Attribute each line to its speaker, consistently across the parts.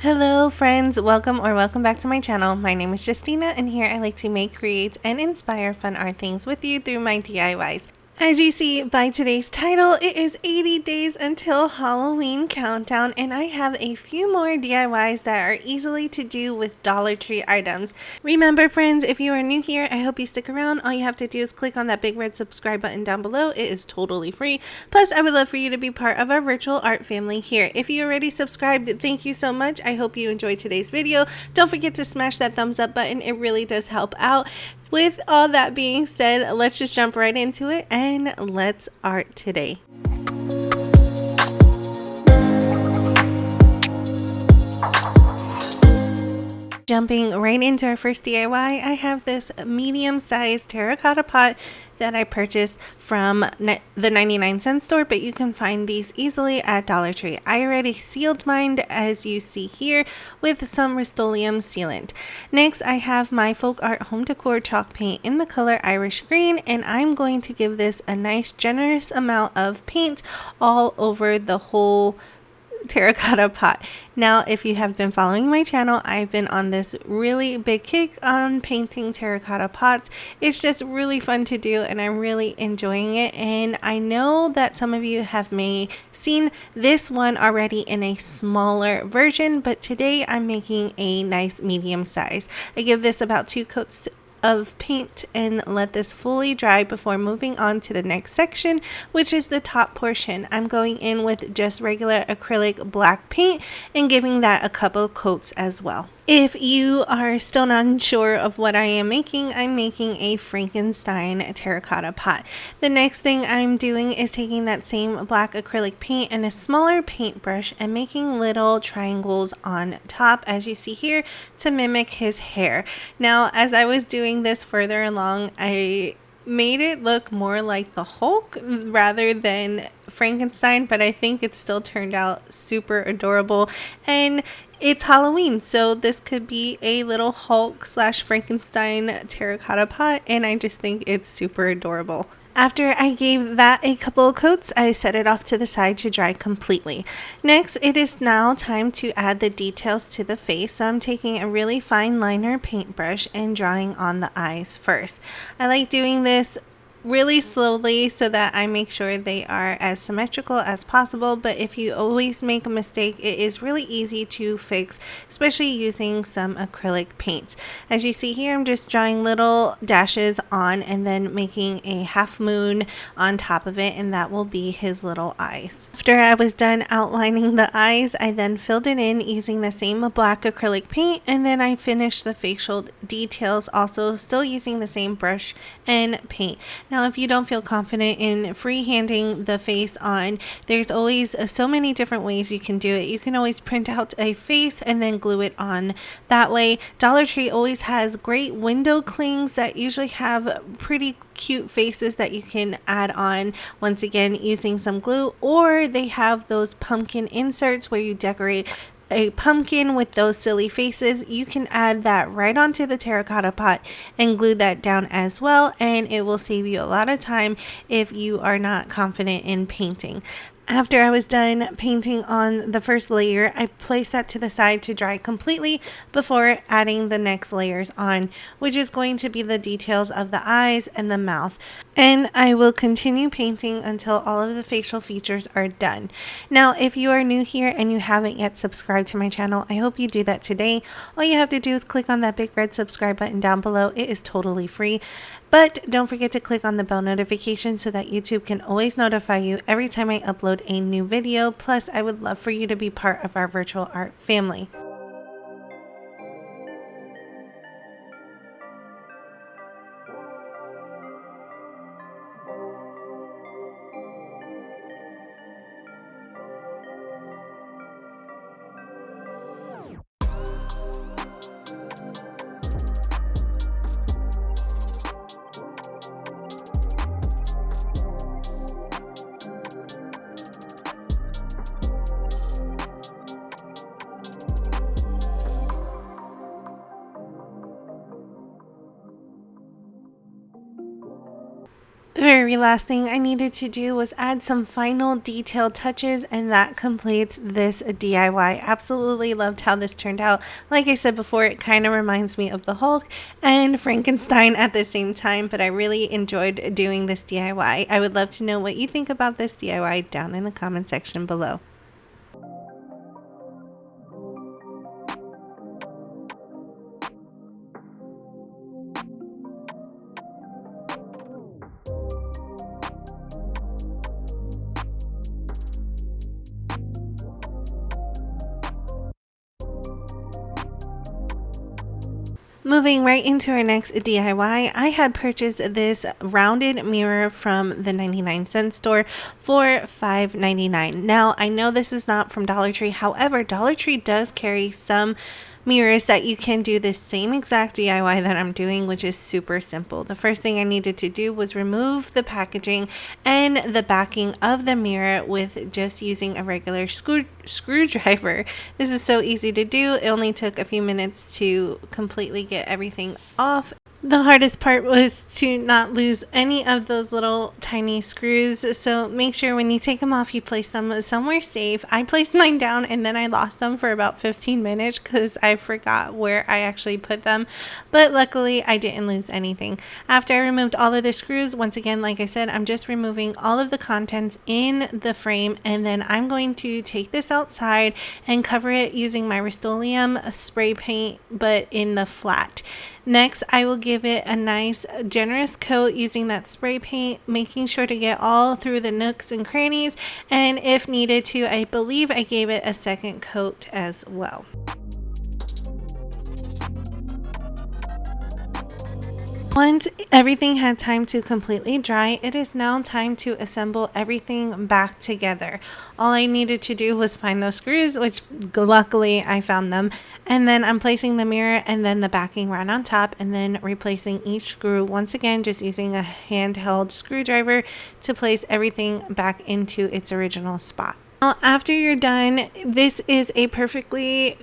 Speaker 1: Hello friends, welcome back to my channel. My name is Justina and here I like to make, create, and inspire fun art things with you through my DIYs. As you see by today's title, it is 80 days until Halloween countdown and I have a few more DIYs that are easily to do with Dollar Tree items. Remember friends, if you are new here, I hope you stick around. All you have to do is click on that big red subscribe button down below. It is totally free. Plus, I would love for you to be part of our virtual art family here. If you already subscribed, thank you so much. I hope you enjoyed today's video. Don't forget to smash that thumbs up button. It really does help out. With all that being said, let's just jump right into it and let's art today. Jumping right into our first DIY, I have this medium-sized terracotta pot that I purchased from the 99-cent store, but you can find these easily at Dollar Tree. I already sealed mine, as you see here, with some Rust-Oleum sealant. Next, I have my Folk Art Home Decor chalk paint in the color Irish Green, and I'm going to give this a nice generous amount of paint all over the whole terracotta pot. Now, if you have been following my channel, I've been on this really big kick on painting terracotta pots. It's just really fun to do and I'm really enjoying it, and I know that some of you have seen this one already in a smaller version, but today I'm making a nice medium size. I give this about 2 coats of paint and let this fully dry before moving on to the next section, which is the top portion. I'm going in with just regular acrylic black paint and giving that a couple coats as well. If you are still not sure of what I am making, I'm making a Frankenstein terracotta pot. The next thing I'm doing is taking that same black acrylic paint and a smaller paintbrush and making little triangles on top, as you see here, to mimic his hair. Now, as I was doing this further along, I made it look more like the Hulk rather than Frankenstein, but I think it still turned out super adorable. And it's Halloween, so this could be a little Hulk / Frankenstein terracotta pot, and I just think it's super adorable. After I gave that a couple of coats, I set it off to the side to dry completely. Next, it is now time to add the details to the face, so I'm taking a really fine liner paintbrush and drawing on the eyes first. I like doing this really slowly so that I make sure they are as symmetrical as possible, but if you always make a mistake, it is really easy to fix, especially using some acrylic paints. As you see here, I'm just drawing little dashes on and then making a half moon on top of it, and that will be his little eyes. After I was done outlining the eyes, I then filled it in using the same black acrylic paint, and then I finished the facial details also still using the same brush and paint. Now, if you don't feel confident in freehanding the face on, there's always so many different ways you can do it. You can always print out a face and then glue it on that way. Dollar Tree always has great window clings that usually have pretty cute faces that you can add on, once again using some glue, or they have those pumpkin inserts where you decorate a pumpkin with those silly faces. You can add that right onto the terracotta pot and glue that down as well, and it will save you a lot of time if you are not confident in painting. After I was done painting on the first layer, I placed that to the side to dry completely before adding the next layers on, which is going to be the details of the eyes and the mouth. And I will continue painting until all of the facial features are done. Now, if you are new here and you haven't yet subscribed to my channel, I hope you do that today. All you have to do is click on that big red subscribe button down below. It is totally free. But don't forget to click on the bell notification so that YouTube can always notify you every time I upload a new video. Plus, I would love for you to be part of our virtual art family. The very last thing I needed to do was add some final detailed touches, and that completes this DIY. Absolutely loved how this turned out. Like I said before, it kind of reminds me of the Hulk and Frankenstein at the same time, but I really enjoyed doing this DIY. I would love to know what you think about this DIY down in the comment section below. Moving right into our next DIY, I had purchased this rounded mirror from the 99-cent store for $5.99. Now, I know this is not from Dollar Tree. However, Dollar Tree does carry some mirrors that you can do the same exact DIY that I'm doing, which is super simple. The first thing I needed to do was remove the packaging and the backing of the mirror with just using a regular screwdriver. This is so easy to do. It only took a few minutes to completely get everything off. The hardest part was to not lose any of those little tiny screws, so make sure when you take them off you place them somewhere safe. I placed mine down and then I lost them for about 15 minutes because I forgot where I actually put them, but luckily I didn't lose anything. After I removed all of the screws, once again, like I said, I'm just removing all of the contents in the frame, and then I'm going to take this outside and cover it using my Rust-Oleum spray paint, but in the flat. Next, I will give it a nice generous coat using that spray paint, making sure to get all through the nooks and crannies, and if needed to, I believe I gave it a second coat as well. Once everything had time to completely dry, it is now time to assemble everything back together. All I needed to do was find those screws, which luckily I found them, and then I'm placing the mirror and then the backing right on top, and then replacing each screw once again, just using a handheld screwdriver to place everything back into its original spot. Now, after you're done, this is a perfectly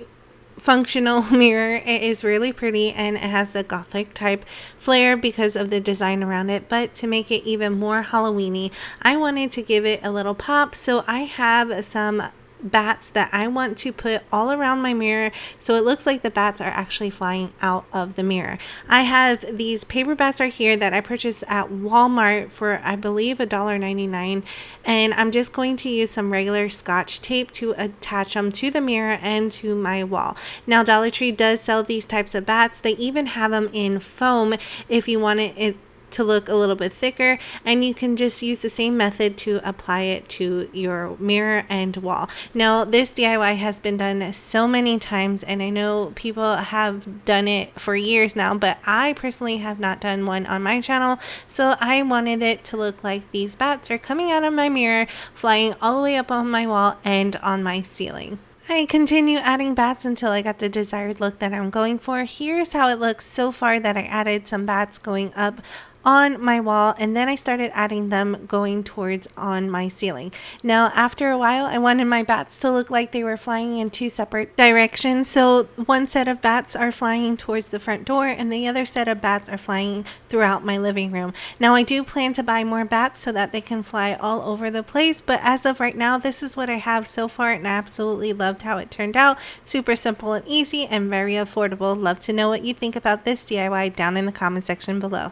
Speaker 1: functional mirror. It is really pretty and it has the gothic type flair because of the design around it, but to make it even more Halloweeny, I wanted to give it a little pop, so I have some bats that I want to put all around my mirror so it looks like the bats are actually flying out of the mirror. I have these paper bats right here that I purchased at Walmart for I believe $1.99, and I'm just going to use some regular Scotch tape to attach them to the mirror and to my wall. Now, Dollar Tree does sell these types of bats. They even have them in foam if you want it to look a little bit thicker, and you can just use the same method to apply it to your mirror and wall. Now, this DIY has been done so many times, and I know people have done it for years now, but I personally have not done one on my channel, so I wanted it to look like these bats are coming out of my mirror, flying all the way up on my wall and on my ceiling. I continue adding bats until I got the desired look that I'm going for. Here's how it looks so far that I added some bats going up on my wall, and then I started adding them going towards on my ceiling. Now, after a while, I wanted my bats to look like they were flying in two separate directions. So one set of bats are flying towards the front door and the other set of bats are flying throughout my living room. Now, I do plan to buy more bats so that they can fly all over the place, but as of right now, this is what I have so far, and I absolutely loved how it turned out. Super simple and easy and very affordable. Love to know what you think about this DIY down in the comment section below.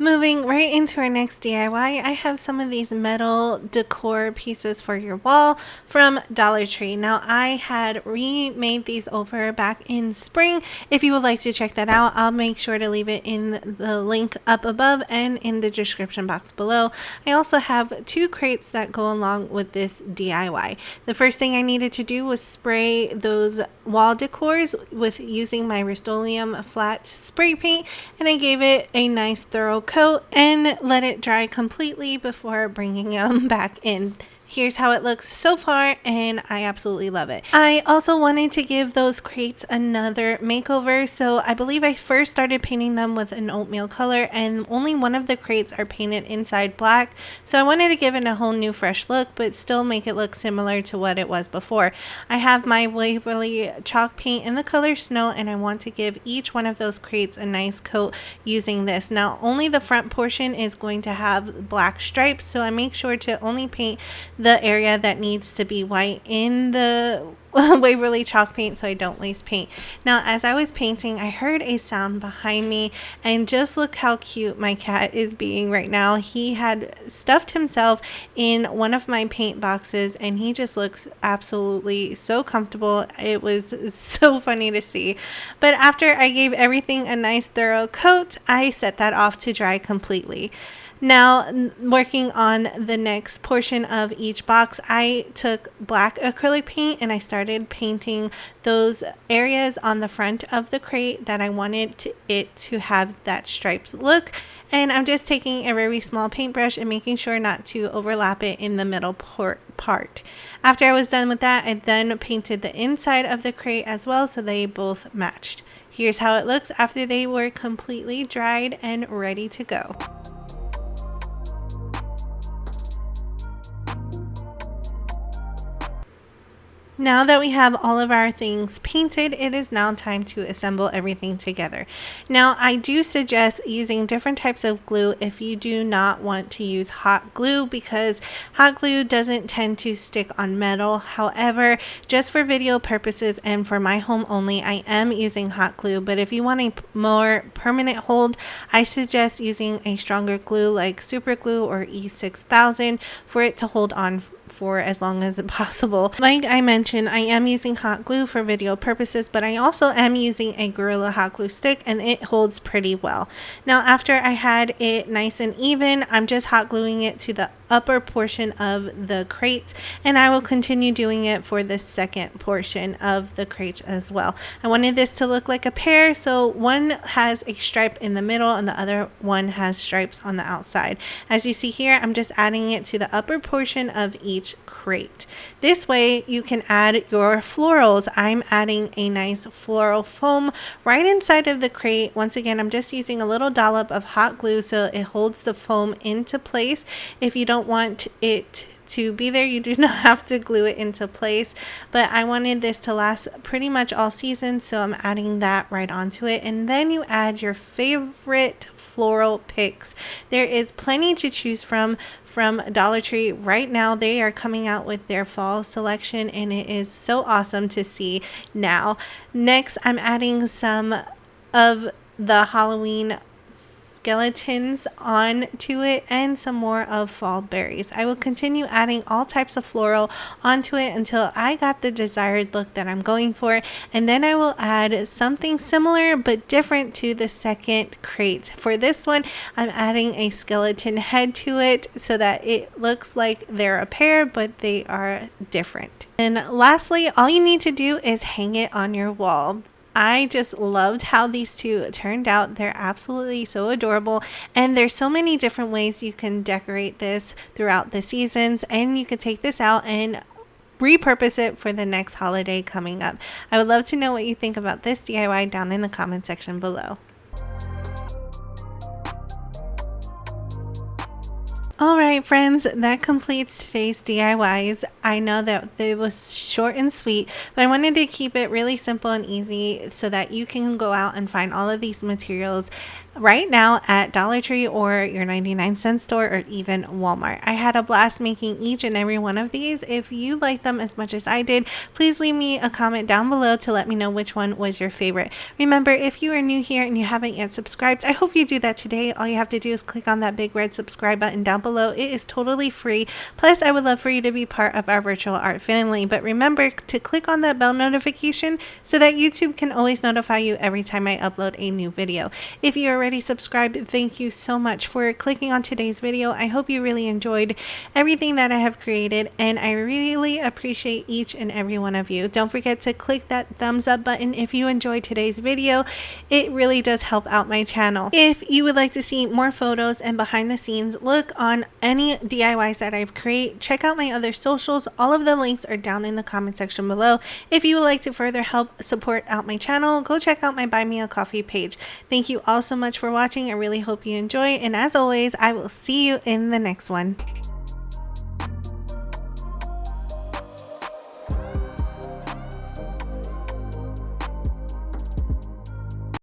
Speaker 1: Moving right into our next DIY, I have some of these metal decor pieces for your wall from Dollar Tree. Now, I had remade these over back in spring. If you would like to check that out, I'll make sure to leave it in the link up above and in the description box below. I also have 2 crates that go along with this DIY. The first thing I needed to do was spray those wall decors with using my Rust-Oleum flat spray paint, and I gave it a nice thorough coat and let it dry completely before bringing them back in. Here's how it looks so far, and I absolutely love it. I also wanted to give those crates another makeover, so I believe I first started painting them with an oatmeal color, and only one of the crates are painted inside black, so I wanted to give it a whole new fresh look but still make it look similar to what it was before. I have my Waverly chalk paint in the color Snow, and I want to give each one of those crates a nice coat using this. Now only the front portion is going to have black stripes, so I make sure to only paint the area that needs to be white in the Waverly chalk paint so I don't waste paint. Now as I was painting, I heard a sound behind me, and just look how cute my cat is being right now. He had stuffed himself in one of my paint boxes and he just looks absolutely so comfortable. It was so funny to see. But after I gave everything a nice thorough coat, I set that off to dry completely. Now, working on the next portion of each box, I took black acrylic paint and I started painting those areas on the front of the crate that I wanted it to have that striped look. And I'm just taking a very small paintbrush and making sure not to overlap it in the middle part. After I was done with that, I then painted the inside of the crate as well so they both matched. Here's how it looks after they were completely dried and ready to go. Now that we have all of our things painted, it is now time to assemble everything together. Now, I do suggest using different types of glue if you do not want to use hot glue, because hot glue doesn't tend to stick on metal. However, just for video purposes and for my home only, I am using hot glue. But if you want a more permanent hold, I suggest using a stronger glue like super glue or E6000 for it to hold on for as long as possible. Like I mentioned, I am using hot glue for video purposes, but I also am using a Gorilla hot glue stick and it holds pretty well. Now after I had it nice and even, I'm just hot gluing it to the upper portion of the crates, and I will continue doing it for the second portion of the crates as well. I wanted this to look like a pair, so one has a stripe in the middle and the other one has stripes on the outside. As you see here, I'm just adding it to the upper portion of each crate. This way you can add your florals. I'm adding a nice floral foam right inside of the crate. Once again, I'm just using a little dollop of hot glue so it holds the foam into place. If you don't want it to be there, you do not have to glue it into place, but I wanted this to last pretty much all season, so I'm adding that right onto it. And then you add your favorite floral picks. There is plenty to choose from Dollar Tree right now. They are coming out with their fall selection and it is so awesome to see now. Next, I'm adding some of the Halloween skeletons onto it and some more of fall berries. I will continue adding all types of floral onto it until I got the desired look that I'm going for, and then I will add something similar but different to the second crate. For this one, I'm adding a skeleton head to it so that it looks like they're a pair but they are different. And lastly, all you need to do is hang it on your wall. I just loved how these two turned out. They're absolutely so adorable, and there's so many different ways you can decorate this throughout the seasons, and you could take this out and repurpose it for the next holiday coming up. I would love to know what you think about this DIY down in the comment section below. Alright friends, that completes today's DIYs. I know that it was short and sweet, but I wanted to keep it really simple and easy so that you can go out and find all of these materials right now at Dollar Tree or your 99-cent store or even Walmart. I had a blast making each and every one of these. If you like them as much as I did, please leave me a comment down below to let me know which one was your favorite. Remember, if you are new here and you haven't yet subscribed, I hope you do that today. All you have to do is click on that big red subscribe button down below. It is totally free. Plus, I would love for you to be part of our virtual art family. But remember to click on that bell notification so that YouTube can always notify you every time I upload a new video. If you are already subscribed, thank you so much for clicking on today's video. I hope you really enjoyed everything that I have created, and I really appreciate each and every one of you. Don't forget to click that thumbs up button if you enjoyed today's video. It really does help out my channel. If you would like to see more photos and behind the scenes look on any DIYs that I've created, check out my other socials. All of the links are down in the comment section below. If you would like to further help support out my channel, go check out my Buy Me a Coffee page. Thank you all so much for watching. I really hope you enjoy, and as always, I will see you in the next one.